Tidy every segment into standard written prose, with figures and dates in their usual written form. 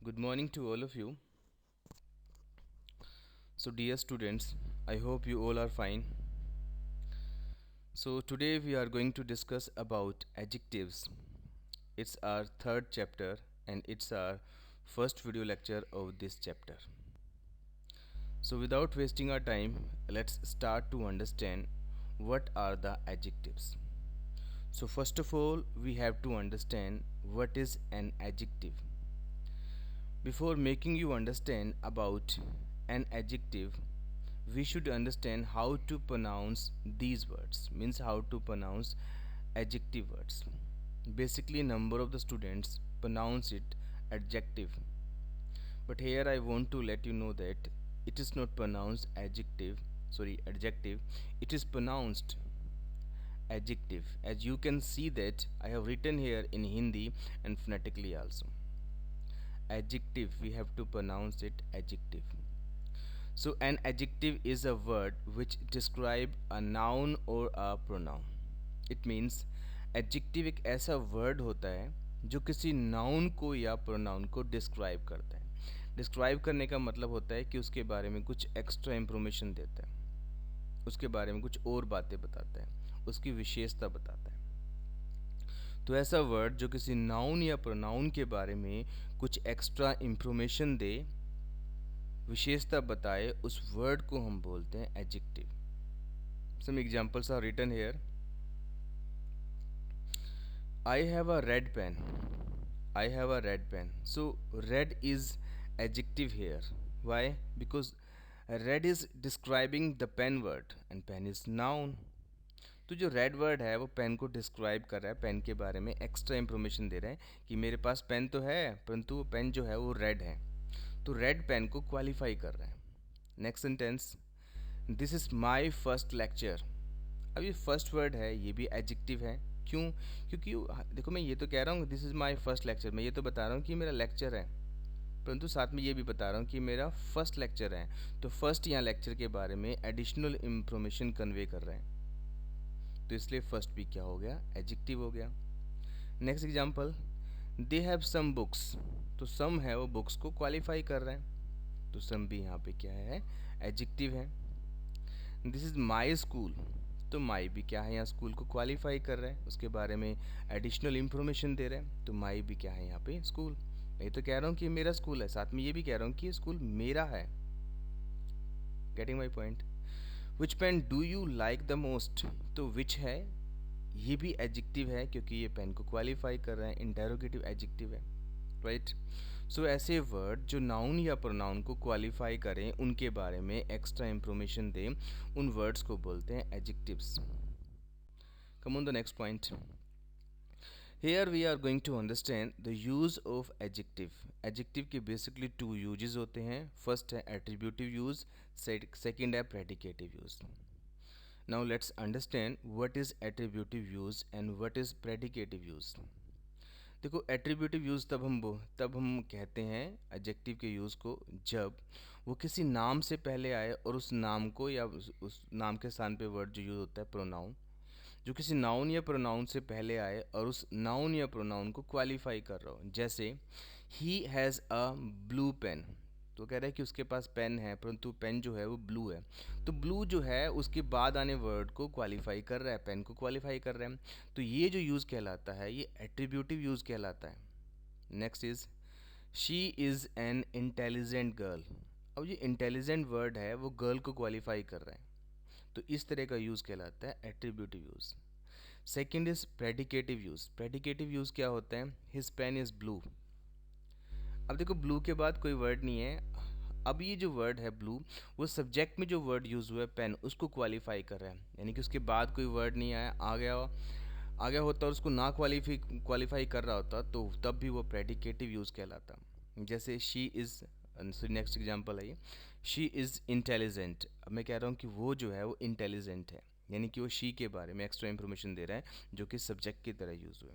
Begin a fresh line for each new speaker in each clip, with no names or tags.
Good morning to all of you. So, dear students, I hope you all are fine. So, today we are going to discuss about adjectives. It's our third chapter and it's our first video lecture of this chapter. So, without wasting our time, let's start to understand what are the adjectives. So, first of all, we have to understand what is an adjective. Before making you understand about an adjective, we should understand how to pronounce these words, means how to pronounce adjective words. Basically, number of the students pronounce it adjective, but here I want to let you know that it is not pronounced adjective, it is pronounced adjective. As you can see that I have written here in Hindi and phonetically also. Adjective, we have to pronounce it adjective. So an adjective is a word which describe a noun or a pronoun. It means adjective एक ऐसा word होता है जो किसी noun को या pronoun को describe करता है. Describe करने का मतलब होता है कि उसके बारे में कुछ extra information देता है, उसके बारे में कुछ और बातें बताता है, उसकी विशेषता बताता है. तो ऐसा वर्ड जो किसी नाउन या प्रोनाउन के बारे में कुछ एक्स्ट्रा इंफॉर्मेशन दे, विशेषता बताए, उस वर्ड को हम बोलते हैं adjective. Some examples are written here. I have a red pen. I have a red pen. So red is adjective here. Why? Because red is describing the pen word and pen is noun. तो जो red word है वो pen को describe कर रहा है, pen के बारे में एक्स्ट्रा इंफॉर्मेशन दे रहा है कि मेरे पास पेन तो है परंतु वो पेन जो है वो रेड है. तो रेड पेन को क्वालिफाई कर रहा है. Next sentence, this is my first lecture. अब ये फर्स्ट वर्ड है, ये भी एडजेक्टिव है. क्यों? क्योंकि देखो मैं ये तो कह रहा हूँ this is my first lecture, मैं ये तो बता रहा हूँ कि मेरा लेक्चर है, परंतु साथ में ये भी बता रहा हूँ कि मेरा फर्स्ट लेक्चर है. तो फर्स्ट यहाँ लेक्चर के बारे में एडिशनल इंफॉर्मेशन कन्वे कर रहे हैं, तो इसलिए फर्स्ट भी क्या हो गया? एडजेक्टिव हो गया. Next example, they have some books. तो सम है वो बुक्स को क्वालिफाई कर रहा है, तो सम भी यहाँ पे क्या है? एडजेक्टिव है. This is my school. तो माई भी क्या है? यहाँ स्कूल को क्वालिफाई कर रहा है, उसके बारे में एडिशनल इंफॉर्मेशन दे रहा है. तो माई भी क्या है यहाँ पे? स्कूल. मैं तो कह रहा हूँ कि मेरा स्कूल है, साथ में ये भी कह रहा हूँ कि ये स्कूल मेरा है. Getting my point? Which pen do you like the most. तो विच है, ये भी एडजेक्टिव है क्योंकि ये पेन को क्वालिफाई कर रहा है, इंटेरोगेटिव एडजेक्टिव है. राइट? सो ऐसे वर्ड जो नाउन या प्रोनाउन को क्वालिफाई करें, उनके बारे में एक्स्ट्रा इंफॉर्मेशन दें, उन वर्ड्स को बोलते हैं adjectives. Come on the next point. Here we are going to understand the use of adjective. Adjective के basically two uses होते हैं. First है attributive use, second है predicative use. Now let's understand what is attributive use and what is predicative use. देखो attributive use तब हम कहते हैं adjective के use को जब वो किसी नाम से पहले आए और उस नाम को या उस नाम के स्थान पे वर्ड जो यूज होता है प्रोनाउन, जो किसी नाउन या प्रोनाउन से पहले आए और उस नाउन या प्रोनाउन को क्वालिफाई कर रहा हो. जैसे he has a blue pen. तो कह रहा है कि उसके पास पेन है परंतु पेन जो है वो ब्लू है. तो ब्लू जो है उसके बाद आने वर्ड को क्वालिफाई कर रहा है, पेन को क्वालिफाई कर रहा है. तो ये जो यूज़ कहलाता है ये एट्रीब्यूटिव यूज़ कहलाता है. Next is she is an intelligent girl. अब ये इंटेलिजेंट वर्ड है वो गर्ल को क्वालिफाई कर रहा है, तो इस तरह का यूज़ कहलाता है attributive use. Second is predicative use. Predicative use क्या होता है? His pen is blue. अब देखो ब्लू के बाद कोई वर्ड नहीं है. अब ये जो वर्ड है ब्लू, वो सब्जेक्ट में जो वर्ड यूज़ हुआ है पेन, उसको क्वालिफाई कर रहा है. यानी कि उसके बाद कोई वर्ड नहीं आया, आ गया होता और उसको ना क्वालिफाई कर रहा होता तो तब भी वो प्रेडिकेटिव यूज़ कहलाता. जैसे शी इज़, नेक्स्ट एग्जांपल है ये, शी इज़ इंटेलिजेंट. अब मैं कह रहा हूँ कि वो जो है वो इंटेलिजेंट है, यानी कि वो शी के बारे में एक्स्ट्रा इंफॉर्मेशन दे रहा है जो कि सब्जेक्ट की तरह यूज़ हुए.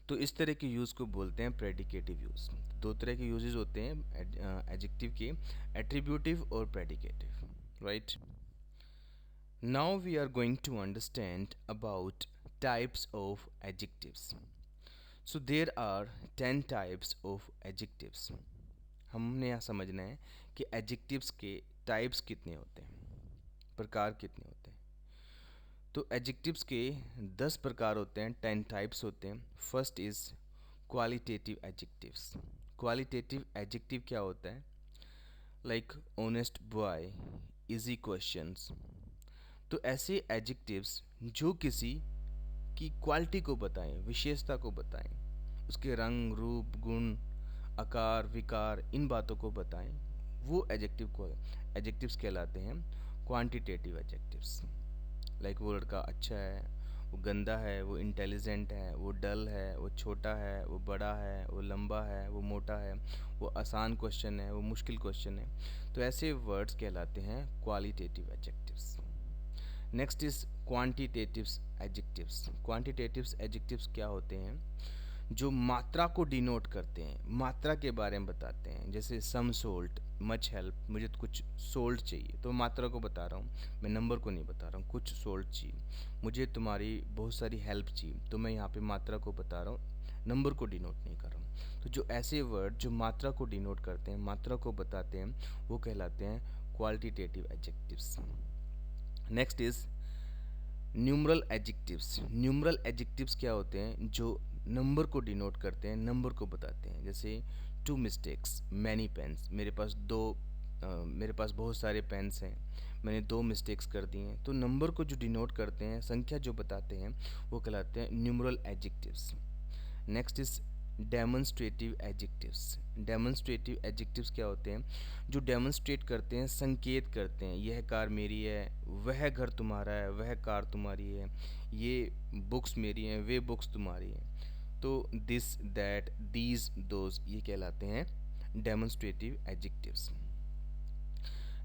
तो इस तरह के यूज़ को बोलते हैं प्रेडिकेटिव यूज़. दो तरह के यूजेस होते हैं एडजेक्टिव के, एट्रीब्यूटिव और predicative. Right? Now we are going to understand about types of adjectives. So there are 10 types of adjectives. हमने यहाँ समझना है कि एडजेक्टिव्स के टाइप्स कितने होते हैं, प्रकार कितने होते हैं। तो एडजेक्टिव्स के 10 प्रकार होते हैं, 10 टाइप्स होते हैं। First is qualitative adjectives. Qualitative adjective क्या होता है? Like honest boy, easy questions. तो ऐसे एडजेक्टिव्स जो किसी की क्वालिटी को बताएं, विशेषता को बताएं, उसके रंग रूप गुण आकार विकार इन बातों को बताएं, वो एडजेक्टिव को एडजेक्टिव्स कहलाते हैं क्वांटिटेटिव एडजेक्टिव्स। लाइक वो लड़का अच्छा है, वो गंदा है, वो इंटेलिजेंट है, वो डल है, वो छोटा है, वो बड़ा है, वो लंबा है, वो मोटा है, वो आसान क्वेश्चन है, वो मुश्किल क्वेश्चन है। तो ऐसे वर्ड्स कहलाते हैं qualitative adjectives. Next is quantitatives adjectives. Quantitatives adjectives क्या होते हैं? जो मात्रा को डिनोट करते हैं, मात्रा के बारे में बताते हैं। जैसे सम सोल्ट, मच हेल्प, मुझे तो कुछ सोल्ट चाहिए, तो मात्रा को बता रहा हूँ, मैं नंबर को नहीं बता रहा हूँ। कुछ सोल्ट चाहिए, मुझे तुम्हारी बहुत सारी हेल्प चाहिए, तो मैं यहाँ पे मात्रा को बता रहा हूँ, नंबर को डिनोट नहीं कर रहा हूँ। तो जो ऐसे वर्ड जो मात्रा को डिनोट करते हैं, मात्रा को बताते हैं, वो कहलाते हैं qualitative adjectives. Next is numeral adjectives. Numeral adjectives क्या होते हैं? जो नंबर को डिनोट करते हैं, नंबर को बताते हैं। जैसे टू मिस्टेक्स, मैनी पेन्स, मेरे पास बहुत सारे पेन्स हैं, मैंने 2 मिस्टेक्स कर दी हैं। तो नंबर को जो डिनोट करते हैं, संख्या जो बताते हैं, वो कहलाते हैं numeral adjectives. Next is demonstrative adjectives. Demonstrative adjectives क्या होते हैं? जो डेमोन्स्ट्रेट करते हैं, संकेत करते हैं, यह कार मेरी है, वह घर तुम्हारा है, वह कार तुम्हारी है, ये बुक्स मेरी हैं, वे बुक्स तुम्हारी हैं। तो दिस दैट दीज दोज ये कहलाते हैं demonstrative adjectives.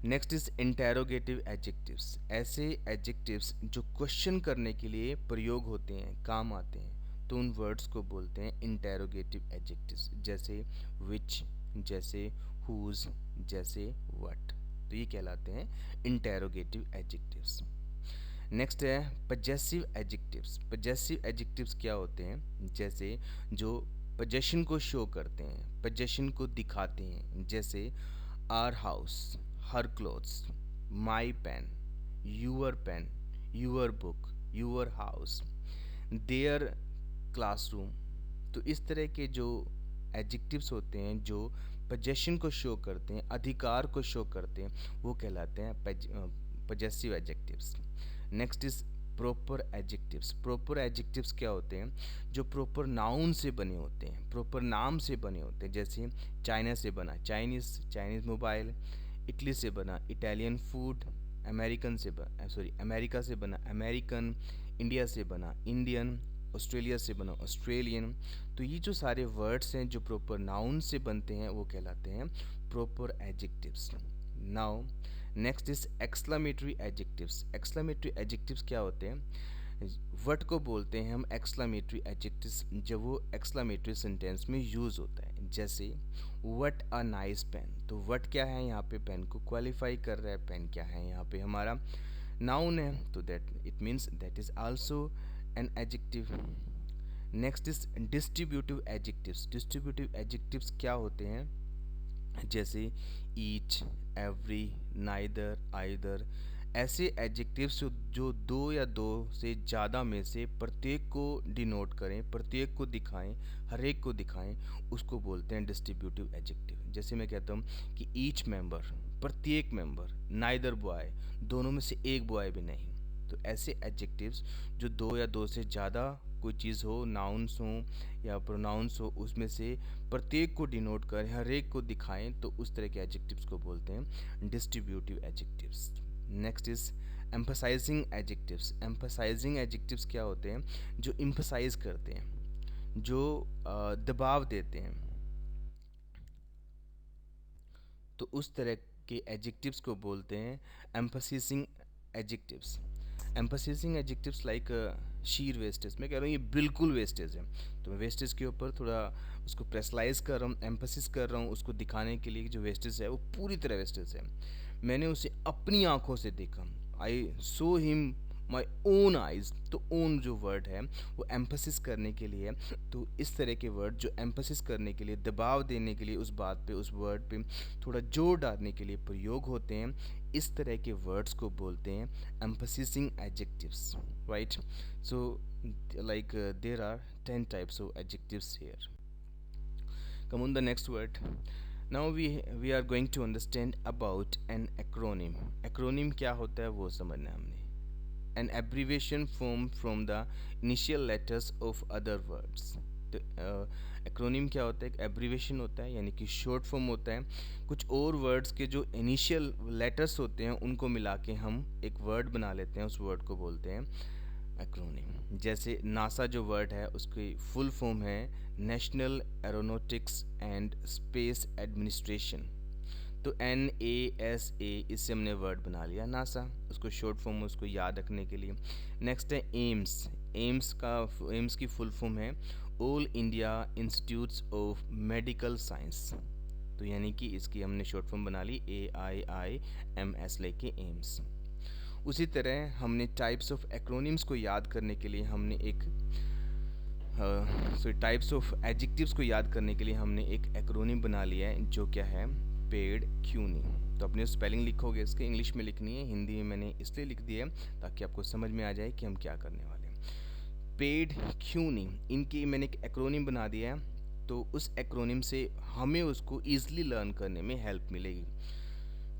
Next is interrogative adjectives. ऐसे एडजेक्टिव्स जो क्वेश्चन करने के लिए प्रयोग होते हैं, काम आते हैं, तो उन वर्ड्स को बोलते हैं इंटेरोगेटिव एडजेक्टिव्स। जैसे विच, जैसे हुज, जैसे व्हाट, तो ये कहलाते हैं इंटेरोगेटिव एडजेक्टिव्स। नेक्स्ट है पजेसिव एडजेक्टिव्स। पजेसिव एडजेक्टिव्स क्या होते हैं? जैसे जो पजेशन को शो करते हैं, पजेशन को दिखाते हैं। जैसे our house, her clothes, my pen, your book, your house, their classroom. तो इस तरह के जो एडजेक्टिव्स होते हैं जो पजेशन को शो करते हैं, अधिकार को शो करते हैं, वो कहलाते हैं possessive adjectives. Next is proper adjectives. Proper adjectives क्या होते हैं? जो प्रॉपर नाउन से बने होते हैं, प्रॉपर नाम से बने होते हैं। जैसे चाइना से बना चाइनीज़ मोबाइल, इटली से बना इटालियन फूड, अमेरिका से बना अमेरिकन, इंडिया से बना इंडियन, ऑस्ट्रेलिया से बना ऑस्ट्रेलियन। तो ये जो सारे वर्ड्स हैं जो प्रॉपर नाउन से बनते हैं, वो कहलाते हैं proper adjectives. Now next is exclamatory adjectives. Exclamatory adjectives क्या होते हैं? वर्ड को बोलते हैं हम एक्सक्लामेटरी एडजेक्टिव्स जब वो एक्सक्लामेटरी सेंटेंस में यूज़ होता है। जैसे व्हाट अ नाइस पेन। तो व्हाट क्या है यहाँ पे? पेन को क्वालिफाई कर रहा है। पेन क्या है यहाँ पे? हमारा नाउन है, तो that it means that is also an adjective. Next is distributive adjectives. Distributive adjectives क्या होते हैं? जैसे ईच, एवरी, नाइदर, आइदर। ऐसे एडजेक्टिव्स जो दो या दो से ज़्यादा में से प्रत्येक को डिनोट करें, प्रत्येक को दिखाएं, हर एक को दिखाएं, उसको बोलते हैं डिस्ट्रीब्यूटिव एडजेक्टिव। जैसे मैं कहता हूँ कि ईच मेंबर, प्रत्येक मेंबर, नाइदर बॉय, दोनों में से एक बॉय भी नहीं। तो ऐसे एडजेक्टिव्स जो दो या दो से ज़्यादा कोई चीज़ हो, नाउन्स हो या प्रोनाउंस हो, उसमें से प्रत्येक को डिनोट करें, हर एक को दिखाएं, तो उस तरह के एडजेक्टिव्स को बोलते हैं distributive adjectives. Next is emphasising adjectives. Emphasising adjectives क्या होते हैं? जो एम्फसाइज करते हैं, जो दबाव देते हैं, तो उस तरह के एडजेक्टिव्स को बोलते हैं emphasising adjectives. Emphasising adjectives like sheer wastage. मैं कह रहा हूँ ये बिल्कुल वेस्टेज है, तो मैं वेस्टेज के ऊपर थोड़ा उसको प्रेसलाइज कर रहा हूँ, एम्फसिस कर रहा हूँ, उसको दिखाने के लिए कि जो वेस्टेज है वो पूरी तरह वेस्टेज है। मैंने उसे अपनी आंखों से देखा, आई saw him my own eyes, तो ओन जो वर्ड है वो एम्फसिस करने के लिए है। तो इस तरह के वर्ड जो एम्फसिस करने के लिए, दबाव देने के लिए उस बात पे, उस वर्ड पे थोड़ा जोर डालने के लिए प्रयोग होते हैं, इस तरह के वर्ड्स को बोलते हैं emphasising adjectives, right. So like there are 10 types of adjectives here. Come on the next word. Now we are going to understand about an acronym. Acronym क्या होता है वो समझना है हमने। An abbreviation formed from the initial letters of other words. तो acronym क्या होता है? एक एब्रीवेशन होता है, यानी कि शॉर्ट फॉर्म होता है कुछ और वर्ड्स के जो इनिशियल लेटर्स होते हैं उनको मिला के हम एक वर्ड बना लेते हैं, उस वर्ड को बोलते हैं एक्रोनिम। जैसे नासा जो वर्ड है उसकी फुल फॉर्म है national aeronautics and space administration. तो NASA, इससे हमने वर्ड बना लिया नासा, उसको शॉर्ट फॉर्म उसको याद रखने के लिए। नेक्स्ट है एम्स। एम्स की फुल फॉर्म है all India institutes of medical science. तो यानी कि इसकी हमने शॉर्ट फॉर्म बना ली AIIMS लेके एम्स। उसी तरह हमने टाइप्स ऑफ एक्रोनिम्स को याद करने के लिए हमने एक टाइप्स ऑफ एडजेक्टिव्स को याद करने के लिए हमने एक एक्रोनिम बना लिया है जो क्या है पेड क्यूनी। तो अपने स्पेलिंग लिखोगे, इसके इंग्लिश में लिखनी है, हिंदी में मैंने इसलिए लिख दिया है ताकि आपको समझ में आ जाए कि हम क्या करने वाले हैं। पेड क्यूनी, इनकी मैंने एक एक्रोनिम बना दिया है, तो उस एक्रोनिम से हमें उसको ईजिली लर्न करने में हेल्प मिलेगी।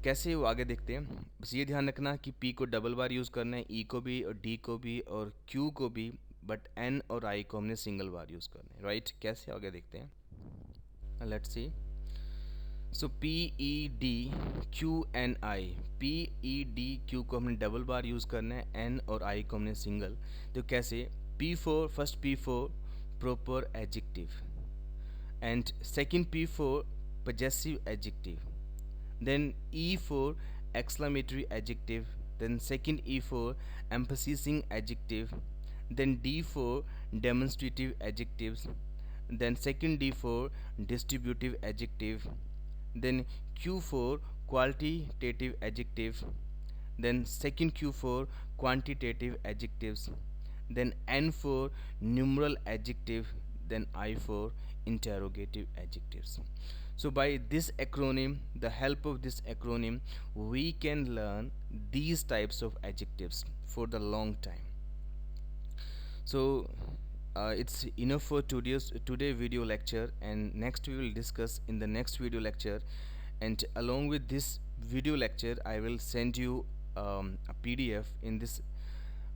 कैसे वो आगे देखते हैं। बस ये ध्यान रखना कि पी को डबल बार यूज़ करना है, ई को भी और डी को भी और क्यू को भी, बट एन और आई को हमने सिंगल बार यूज़ करना है, राइट। कैसे आगे देखते हैं, let's see. So PEDQNI, PEDQ को हमने डबल बार यूज़ करना है, एन और आई को हमने सिंगल। तो कैसे, P4, first P4 proper adjective and second P4 possessive adjective, then E for exclamatory adjective, then second E for emphasizing adjective, then D for demonstrative adjectives, then second D for distributive adjective, then Q for qualitative adjective, then second Q for quantitative adjectives, then N for numeral adjective, then I for interrogative adjectives. So by this acronym, the help of this acronym, we can learn these types of adjectives for the long time. So it's enough for today video lecture, and next we will discuss in the next video lecture. And along with this video lecture I will send you a PDF. In this,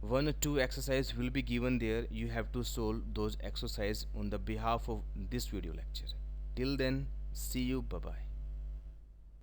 1 or 2 exercise will be given there. You have to solve those exercise on the behalf of this video lecture. Till then, see you, bye bye.